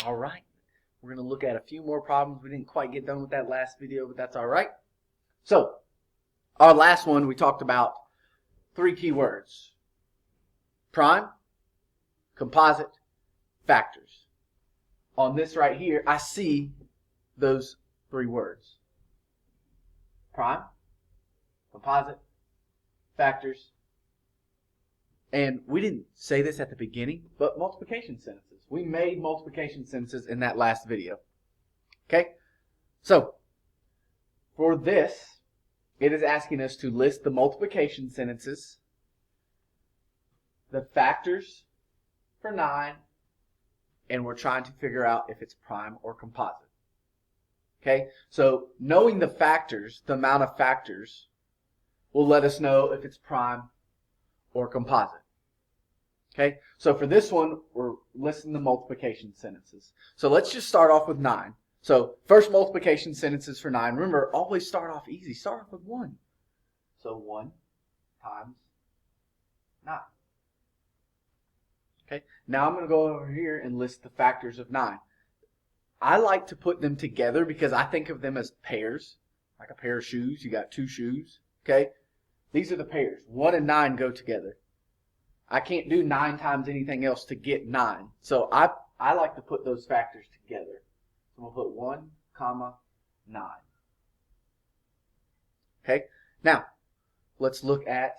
All right. We're going to look at a few more problems. We didn't quite get done with that last video, but that's all right. So, our last one, we talked about 3 keywords: prime, composite, factors. On this right here, I see those 3 words: prime, composite, factors. And we didn't say this at the beginning, but multiplication sentences. We made multiplication sentences in that last video. Okay? So, for this, it is asking us to list the multiplication sentences, the factors for 9, and we're trying to figure out if it's prime or composite. Okay? So, knowing the factors, the amount of factors, will let us know if it's prime or composite. Okay, so for this one, we're listing the multiplication sentences. So let's just start off with 9. So first multiplication sentences for 9. Remember, always start off easy. Start off with 1. So 1 times 9. Okay, now I'm going to go over here and list the factors of 9. I like to put them together because I think of them as pairs, like a pair of shoes. You got 2 shoes. Okay, these are the pairs. 1 and 9 go together. I can't do 9 times anything else to get 9. So I like to put those factors together. So we'll put 1, comma, 9. Okay, now let's look at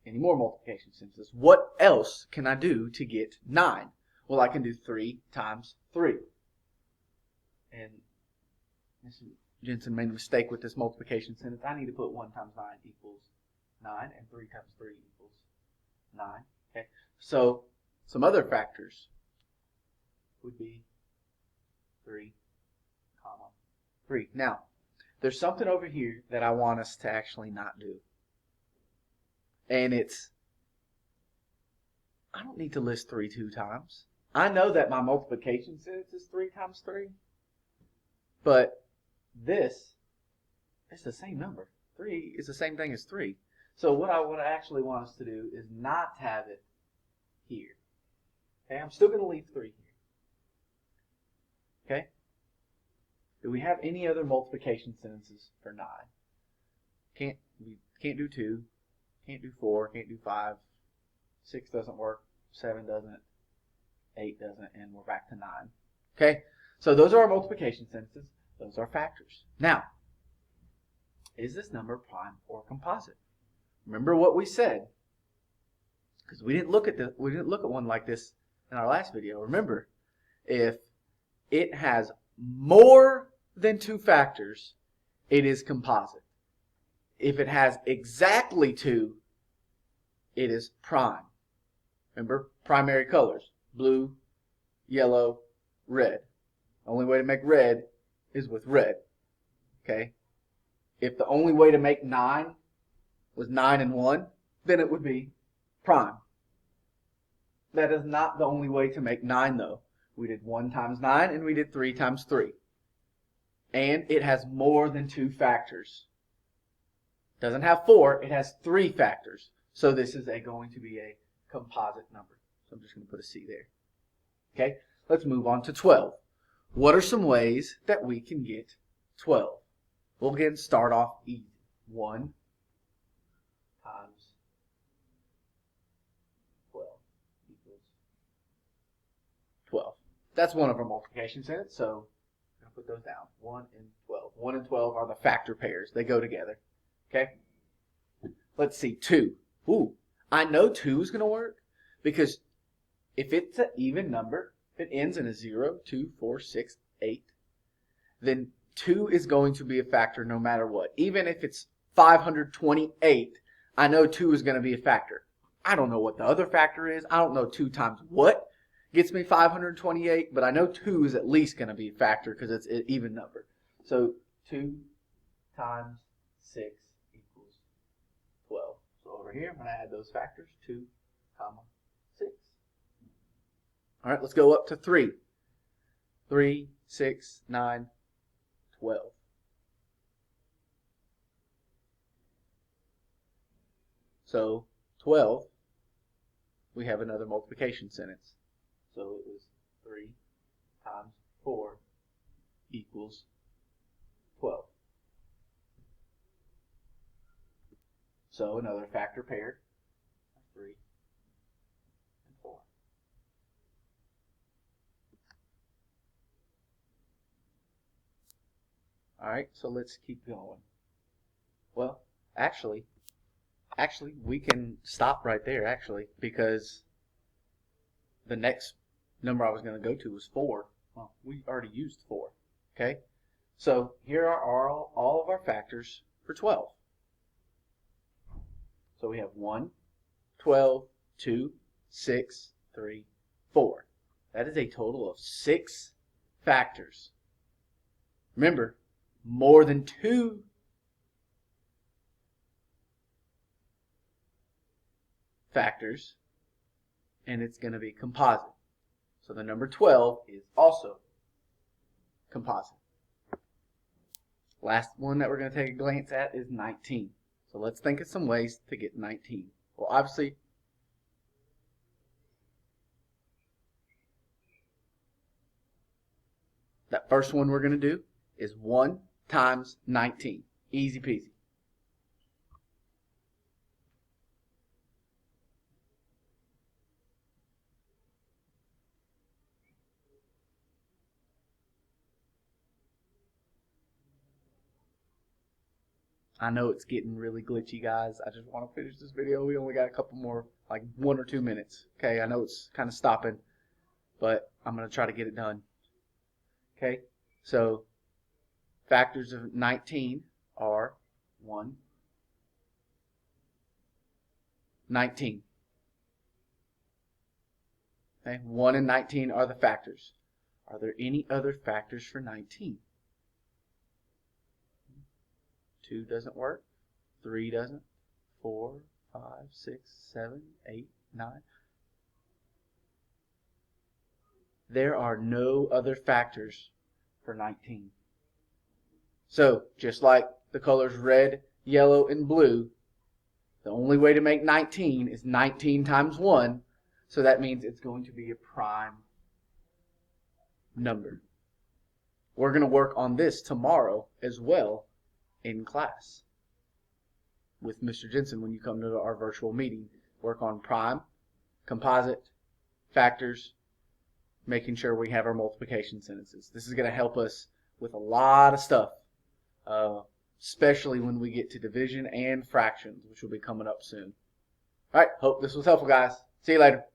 any more multiplication sentences. What else can I do to get 9? Well, I can do 3 times 3. And Mr. Jensen made a mistake with this multiplication sentence. I need to put 1 times 9 equals 9, and 3 times 3 equals 9. Okay, so some other factors would be 3, comma 3. Now, there's something over here that I want us to actually not do. And it's, I don't need to list 3 2 times. I know that my multiplication sentence is 3 times 3. But this is the same number. 3 is the same thing as 3. So what I would actually want us to do is not have it here. Okay, I'm still going to leave 3 here. Okay? Do we have any other multiplication sentences for 9? We can't do 2, can't do 4, can't do 5, 6 doesn't work, 7 doesn't, 8 doesn't, and we're back to 9. Okay? So those are our multiplication sentences. Those are factors. Now, is this number prime or composite? Remember what we said, because we didn't look at one like this in our last video. Remember, if it has more than 2 factors, it is composite. If it has exactly 2, it is prime. Remember, primary colors: blue, yellow, red. The only way to make red is with red. Okay? If the only way to make 9 was 9 and 1, then it would be prime. That is not the only way to make 9, though. We did 1 times 9 and we did 3 times 3. And it has more than 2 factors. It doesn't have 4, it has 3 factors. So this is going to be a composite number. So I'm just going to put a C there. Okay, let's move on to 12. What are some ways that we can get 12? We'll again start off easy. 1 times 12 equals 12. That's one of our multiplication sentences, so I'm going to put those down. 1 and 12. 1 and 12 are the factor pairs. They go together. Okay? Let's see, 2. Ooh, I know 2 is going to work because if it's an even number, if it ends in a 0, 2, 4, 6, 8, then 2 is going to be a factor no matter what. Even if it's 528, I know 2 is going to be a factor. I don't know what the other factor is. I don't know 2 times what gets me 528, but I know 2 is at least going to be a factor because it's an even number. So 2 times 6 equals 12. So over here, I'm going to add those factors, 2, comma, 6. All right, let's go up to 3. 3, 6, 9, 12. So 12, we have another multiplication sentence. So it was 3 So another factor pair, 3 and 4. All right, so let's keep going. Well, actually, we can stop right there, actually, because the next number I was going to go to was 4. Well, we already used 4, okay? So here are all of our factors for 12. So we have 1, 12, 2, 6, 3, 4. That is a total of 6 factors. Remember, more than 2 factors, and it's going to be composite. So the number 12 is also composite. Last one that we're going to take a glance at is 19. So let's think of some ways to get 19. Well, obviously, that first one we're going to do is 1 times 19. Easy peasy. I know it's getting really glitchy, guys. I just want to finish this video. We only got a couple more, like 1 or 2 minutes. Okay, I know it's kind of stopping, but I'm going to try to get it done. Okay, so factors of 19 are 1, 19. Okay, 1 and 19 are the factors. Are there any other factors for 19? 2 doesn't work. 3 doesn't. 4, 5, 6, 7, 8, 9. There are no other factors for 19. So, just like the colors red, yellow, and blue, the only way to make 19 is 19 times 1. So that means it's going to be a prime number. We're going to work on this tomorrow as well in class with Mr. Jensen when you come to our virtual meeting. Work on prime, composite, factors, making sure we have our multiplication sentences. This is going to help us with a lot of stuff, especially when we get to division and fractions, which will be coming up soon. All right, hope this was helpful, guys. See you later.